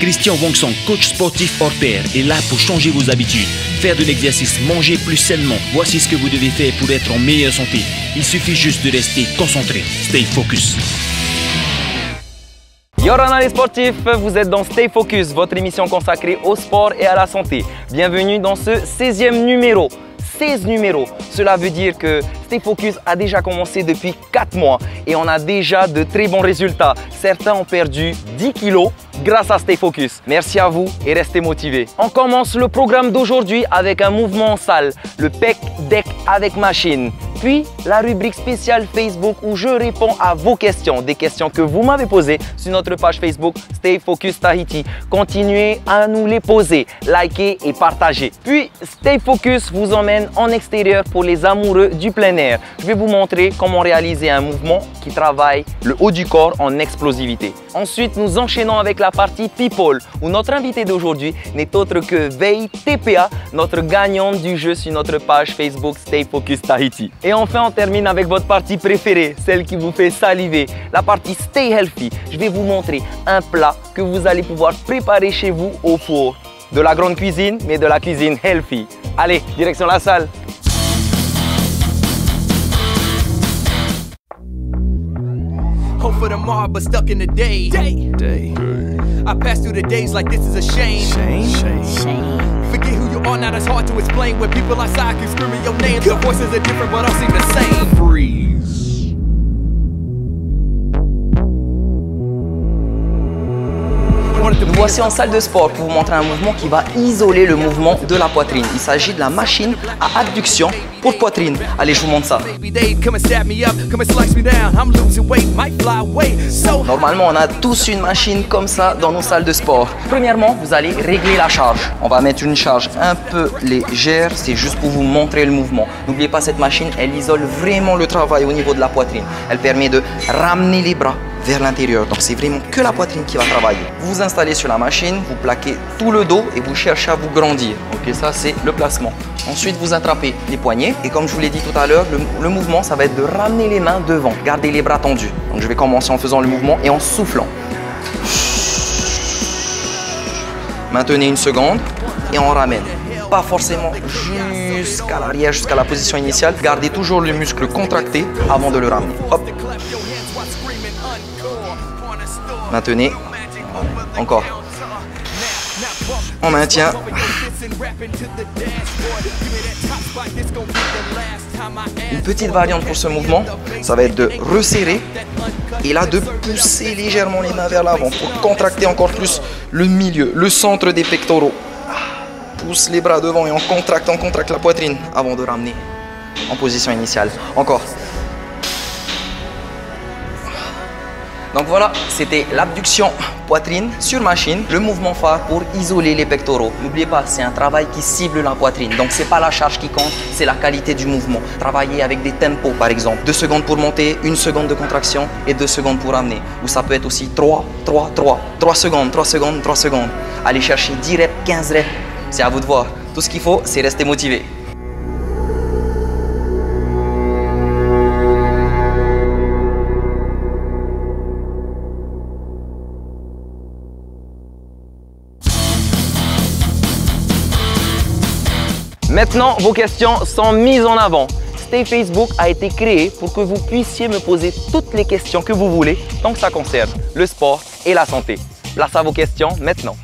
Christian Wongson, coach sportif hors pair, est là pour changer vos habitudes. Faire de l'exercice, manger plus sainement. Voici ce que vous devez faire pour être en meilleure santé. Il suffit juste de rester concentré. Stay focus. Yorana les sportifs, vous êtes dans Stay Focus, votre émission consacrée au sport et à la santé. Bienvenue dans ce 16e numéro. 16 numéros. Cela veut dire que Stay Focus a déjà commencé depuis 4 mois et on a déjà de très bons résultats. Certains ont perdu 10 kilos grâce à Stay Focus. Merci à vous et restez motivés. On commence le programme d'aujourd'hui avec un mouvement en salle, le pec deck avec machine. Puis la rubrique spéciale Facebook où je réponds à vos questions, des questions que vous m'avez posées sur notre page Facebook Stay Focus Tahiti. Continuez à nous les poser, likez et partagez. Puis Stay Focus vous emmène en extérieur pour les amoureux du plein air. Je vais vous montrer comment réaliser un mouvement qui travaille le haut du corps en explosivité. Ensuite, nous enchaînons avec la partie People où notre invité d'aujourd'hui n'est autre que Vei TPA, notre gagnante du jeu sur notre page Facebook Stay Focus Tahiti. Et enfin, on termine avec votre partie préférée, celle qui vous fait saliver, la partie Stay Healthy. Je vais vous montrer un plat que vous allez pouvoir préparer chez vous au four. De la grande cuisine, mais de la cuisine healthy. Allez, direction la salle. Hope for tomorrow, but stuck in the day. I pass through the days like this is a shame. Forget who you are, now that's hard to explain. When people outside keep screaming your name, the voices are different, but all seem the same. Freeze. Nous voici en salle de sport pour vous montrer un mouvement qui va isoler le mouvement de la poitrine. Il s'agit de la machine à abduction pour poitrine. Allez, je vous montre ça. Normalement, on a tous une machine comme ça dans nos salles de sport. Premièrement, vous allez régler la charge. On va mettre une charge un peu légère, c'est juste pour vous montrer le mouvement. N'oubliez pas, cette machine, elle isole vraiment le travail au niveau de la poitrine. Elle permet de ramener les bras vers l'intérieur. Donc c'est vraiment que la poitrine qui va travailler. Vous vous installez sur la machine, vous plaquez tout le dos et vous cherchez à vous grandir. Ok, ça c'est le placement. Ensuite, vous attrapez les poignets et comme je vous l'ai dit tout à l'heure, le mouvement, ça va être de ramener les mains devant. Gardez les bras tendus. Donc je vais commencer en faisant le mouvement et en soufflant. Maintenez une seconde et on ramène. Pas forcément jusqu'à l'arrière, jusqu'à la position initiale. Gardez toujours le muscle contracté avant de le ramener. Hop. Maintenez. Encore. On maintient. Une petite variante pour ce mouvement, ça va être de resserrer et là de pousser légèrement les mains vers l'avant pour contracter encore plus le milieu, le centre des pectoraux. Pousse les bras devant et on contracte la poitrine avant de ramener en position initiale. Encore. Donc voilà, c'était l'abduction poitrine sur machine, le mouvement phare pour isoler les pectoraux. N'oubliez pas, c'est un travail qui cible la poitrine. Donc c'est pas la charge qui compte, c'est la qualité du mouvement. Travaillez avec des tempos par exemple. 2 secondes pour monter, 1 seconde de contraction et 2 secondes pour ramener. Ou ça peut être aussi 3 secondes, 3 secondes, 3 secondes. Allez chercher 10 reps, 15 reps. C'est à vous de voir. Tout ce qu'il faut, c'est rester motivé. Maintenant, vos questions sont mises en avant. Stay Facebook a été créé pour que vous puissiez me poser toutes les questions que vous voulez tant que ça concerne le sport et la santé. Place à vos questions maintenant.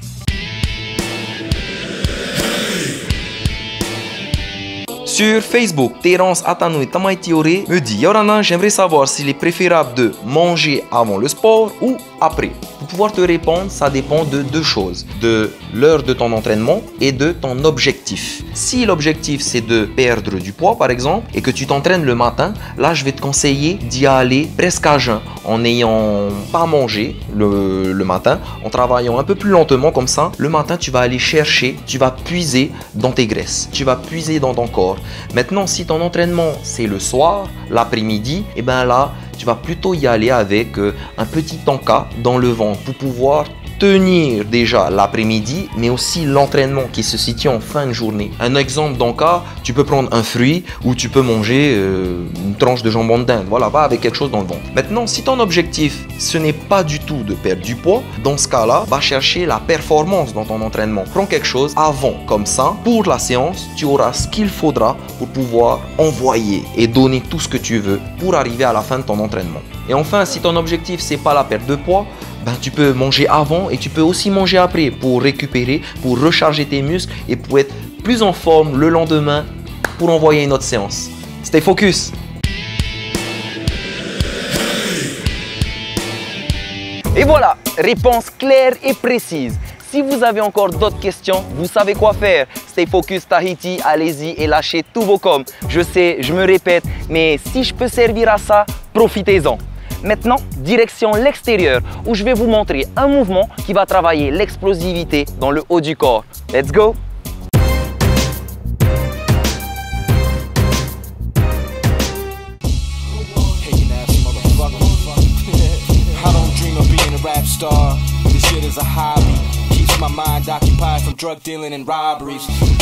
Sur Facebook, Terence Atanoui Tamaitioré me dit « Yorana, j'aimerais savoir s'il est préférable de manger avant le sport ou après ?» Pour pouvoir te répondre, ça dépend de 2 choses. De l'heure de ton entraînement et de ton objectif. Si l'objectif c'est de perdre du poids par exemple et que tu t'entraînes le matin, là je vais te conseiller d'y aller presque à jeun en n'ayant pas mangé le matin, en travaillant un peu plus lentement comme ça. Le matin tu vas aller chercher, tu vas puiser dans tes graisses, tu vas puiser dans ton corps. Maintenant si ton entraînement c'est le soir, l'après-midi, et bien là tu vas plutôt y aller avec un petit encas dans le ventre pour pouvoir tenir déjà l'après-midi, mais aussi l'entraînement qui se situe en fin de journée. Un exemple dans le cas, tu peux prendre un fruit ou tu peux manger une tranche de jambon d'Inde. Voilà, va avec quelque chose dans le ventre. Maintenant, si ton objectif, ce n'est pas du tout de perdre du poids, dans ce cas-là, va chercher la performance dans ton entraînement. Prends quelque chose avant, comme ça, pour la séance, tu auras ce qu'il faudra pour pouvoir envoyer et donner tout ce que tu veux pour arriver à la fin de ton entraînement. Et enfin, si ton objectif, c'est pas la perte de poids, ben, tu peux manger avant et tu peux aussi manger après pour récupérer, pour recharger tes muscles et pour être plus en forme le lendemain pour envoyer une autre séance. Stay focus! Et voilà, réponse claire et précise. Si vous avez encore d'autres questions, vous savez quoi faire. Stay Focus Tahiti, allez-y et lâchez tous vos coms. Je sais, je me répète, mais si je peux servir à ça, profitez-en. Maintenant, direction l'extérieur où je vais vous montrer un mouvement qui va travailler l'explosivité dans le haut du corps. Let's go!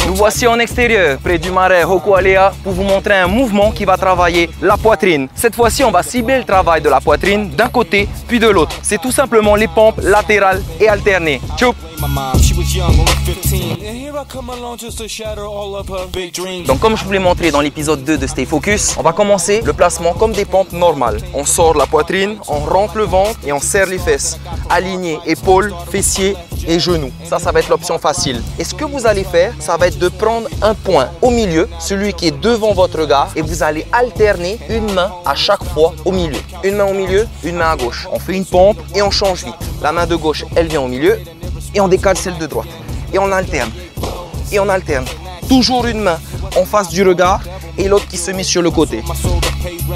Nous voici en extérieur, près du marais Hokualea, pour vous montrer un mouvement qui va travailler la poitrine. Cette fois-ci, on va cibler le travail de la poitrine d'un côté puis de l'autre. C'est tout simplement les pompes latérales et alternées. Tchoup! Donc comme je vous l'ai montré dans l'épisode 2 de Stay Focus, on va commencer le placement comme des pompes normales. On sort la poitrine, on rentre le ventre et on serre les fesses. Aligné épaules, fessiers et genoux. Ça va être l'option facile. Et ce que vous allez faire, ça va être de prendre un point au milieu, celui qui est devant votre regard, et vous allez alterner une main à chaque fois au milieu. Une main au milieu, une main à gauche. On fait une pompe et on change vite. La main de gauche, elle vient au milieu. Et on décale celle de droite. Et on alterne. Et on alterne. Toujours une main en face du regard et l'autre qui se met sur le côté.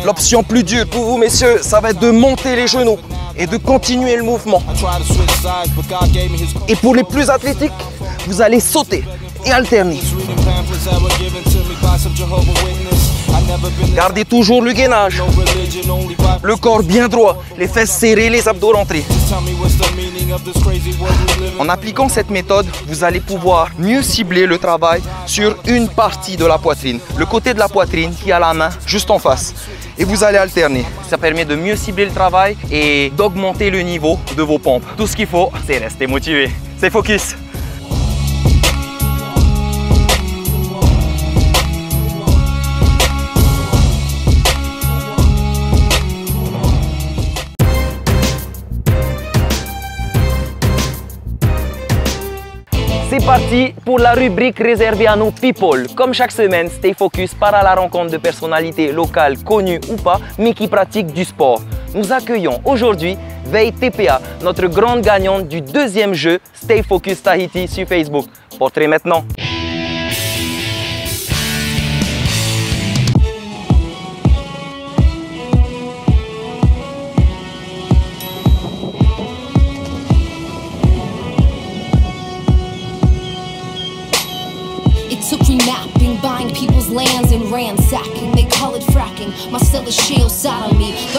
L'option plus dure pour vous, messieurs, ça va être de monter les genoux et de continuer le mouvement. Et pour les plus athlétiques, vous allez sauter et alterner. Gardez toujours le gainage. Le corps bien droit, les fesses serrées, les abdos rentrés. En appliquant cette méthode, vous allez pouvoir mieux cibler le travail sur une partie de la poitrine. Le côté de la poitrine qui a la main juste en face. Et vous allez alterner. Ça permet de mieux cibler le travail et d'augmenter le niveau de vos pompes. Tout ce qu'il faut, c'est rester motivé. C'est focus! C'est parti pour la rubrique réservée à nos people. Comme chaque semaine, Stay Focus part à la rencontre de personnalités locales connues ou pas, mais qui pratiquent du sport. Nous accueillons aujourd'hui Veille TPA, notre grande gagnante du deuxième jeu Stay Focus Tahiti sur Facebook. Portrait maintenant.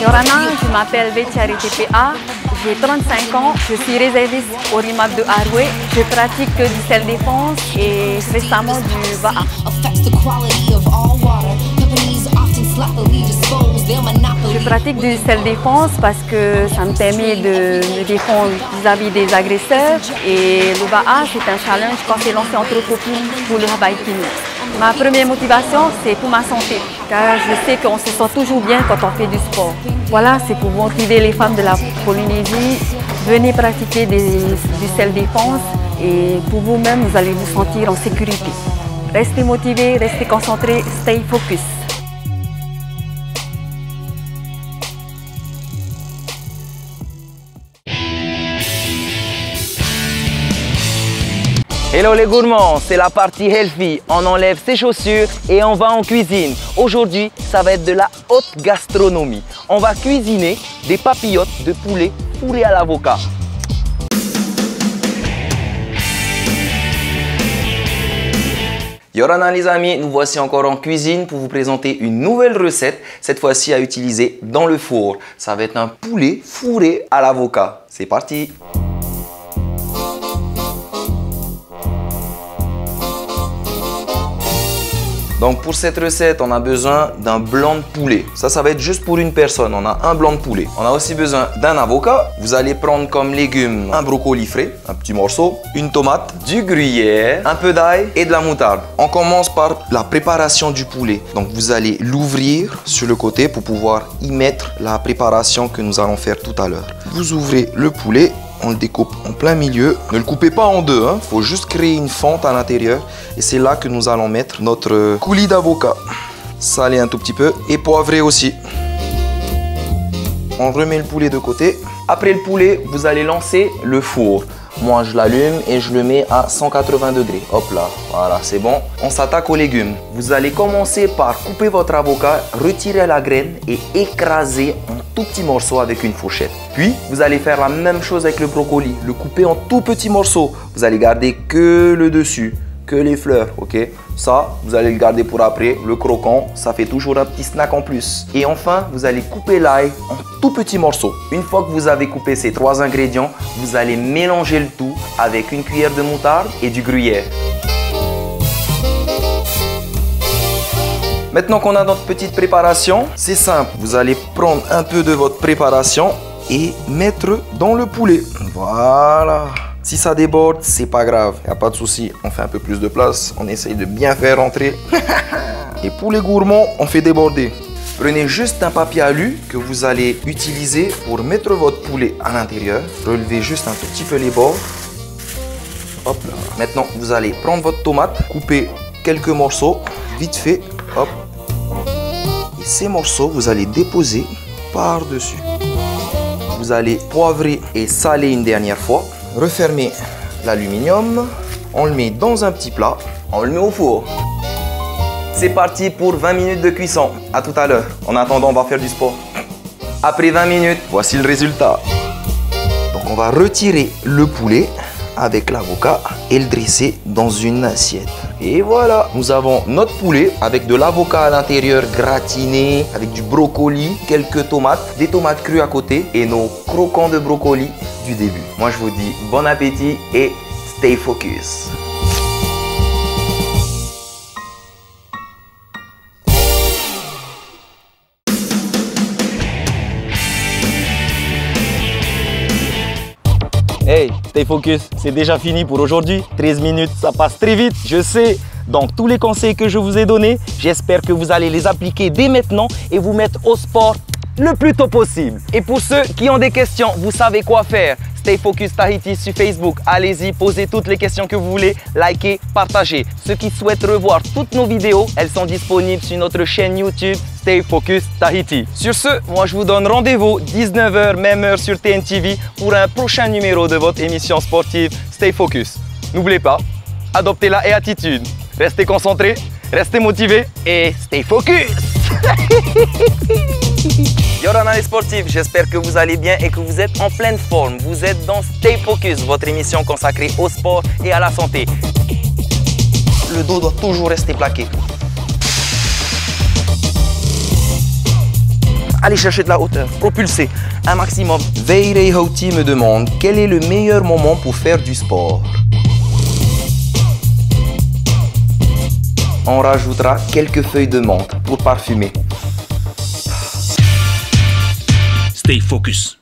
Yorana, je m'appelle Veithiari TPA, j'ai 35 ans, je suis réserviste au RIMAP de Haroué, je pratique du self-défense et récemment du VAA. Je pratique du self-défense parce que ça me permet de me défendre vis-à-vis des agresseurs et le VAA c'est un challenge quand c'est lancé entre copines pour le biking. Ma première motivation, c'est pour ma santé, car je sais qu'on se sent toujours bien quand on fait du sport. Voilà, c'est pour motiver les femmes de la Polynésie. Venez pratiquer du self-défense et pour vous-même, vous allez vous sentir en sécurité. Restez motivés, restez concentrés, stay focus. Hello les gourmands, c'est la partie healthy. On enlève ses chaussures et on va en cuisine. Aujourd'hui, ça va être de la haute gastronomie. On va cuisiner des papillotes de poulet fourrées à l'avocat. Yorana les amis, nous voici encore en cuisine pour vous présenter une nouvelle recette, cette fois-ci à utiliser dans le four. Ça va être un poulet fourré à l'avocat. C'est parti! Donc pour cette recette, on a besoin d'un blanc de poulet. Ça va être juste pour une personne. On a un blanc de poulet. On a aussi besoin d'un avocat. Vous allez prendre comme légumes un brocoli frais, un petit morceau, une tomate, du gruyère, un peu d'ail et de la moutarde. On commence par la préparation du poulet. Donc vous allez l'ouvrir sur le côté pour pouvoir y mettre la préparation que nous allons faire tout à l'heure. Vous ouvrez le poulet. On le découpe en plein milieu. Ne le coupez pas en deux, hein. Faut juste créer une fente à l'intérieur. Et c'est là que nous allons mettre notre coulis d'avocat. Salé un tout petit peu et poivré aussi. On remet le poulet de côté. Après le poulet, vous allez lancer le four. Moi, je l'allume et je le mets à 180 degrés. Hop là, voilà, c'est bon. On s'attaque aux légumes. Vous allez commencer par couper votre avocat, retirer la graine et écraser en tout petits morceaux avec une fourchette. Puis, vous allez faire la même chose avec le brocoli. Le couper en tout petits morceaux. Vous allez garder que le dessus, que les fleurs, ok? Ça, vous allez le garder pour après. Le croquant, ça fait toujours un petit snack en plus. Et enfin, vous allez couper l'ail en tout petits morceaux. Une fois que vous avez coupé ces trois ingrédients, vous allez mélanger le tout avec une cuillère de moutarde et du gruyère. Maintenant qu'on a notre petite préparation, c'est simple. Vous allez prendre un peu de votre préparation et mettre dans le poulet. Voilà. Si ça déborde, c'est pas grave, il n'y a pas de souci. On fait un peu plus de place, on essaye de bien faire rentrer. Et pour les gourmands, on fait déborder. Prenez juste un papier alu que vous allez utiliser pour mettre votre poulet à l'intérieur. Relevez juste un tout petit peu les bords. Hop là. Maintenant, vous allez prendre votre tomate, couper quelques morceaux, vite fait. Hop. Et ces morceaux, vous allez déposer par-dessus. Vous allez poivrer et saler une dernière fois. Refermez l'aluminium, on le met dans un petit plat, on le met au four. C'est parti pour 20 minutes de cuisson. À tout à l'heure. En attendant, on va faire du sport. Après 20 minutes, voici le résultat. Donc on va retirer le poulet avec l'avocat et le dresser dans une assiette. Et voilà, nous avons notre poulet avec de l'avocat à l'intérieur gratiné, avec du brocoli, quelques tomates, des tomates crues à côté et nos croquants de brocoli du début. Moi je vous dis bon appétit et stay focus. Hey, stay focus, c'est déjà fini pour aujourd'hui. 13 minutes, ça passe très vite, je sais. Donc tous les conseils que je vous ai donnés, j'espère que vous allez les appliquer dès maintenant et vous mettre au sport le plus tôt possible. Et pour ceux qui ont des questions, vous savez quoi faire. Stay Focus Tahiti sur Facebook. Allez-y, posez toutes les questions que vous voulez, likez, partagez. Ceux qui souhaitent revoir toutes nos vidéos, elles sont disponibles sur notre chaîne YouTube Stay Focus Tahiti. Sur ce, moi je vous donne rendez-vous 19h, même heure sur TNTV pour un prochain numéro de votre émission sportive Stay Focus. N'oubliez pas, adoptez la attitude. Restez concentrés, restez motivés et stay focus. Yorana les sportifs, j'espère que vous allez bien et que vous êtes en pleine forme. Vous êtes dans Stay Focus, votre émission consacrée au sport et à la santé. Le dos doit toujours rester plaqué. Allez chercher de la hauteur, propulsez un maximum. Veirei Houti me demande quel est le meilleur moment pour faire du sport. On rajoutera quelques feuilles de menthe pour parfumer. Stay focus.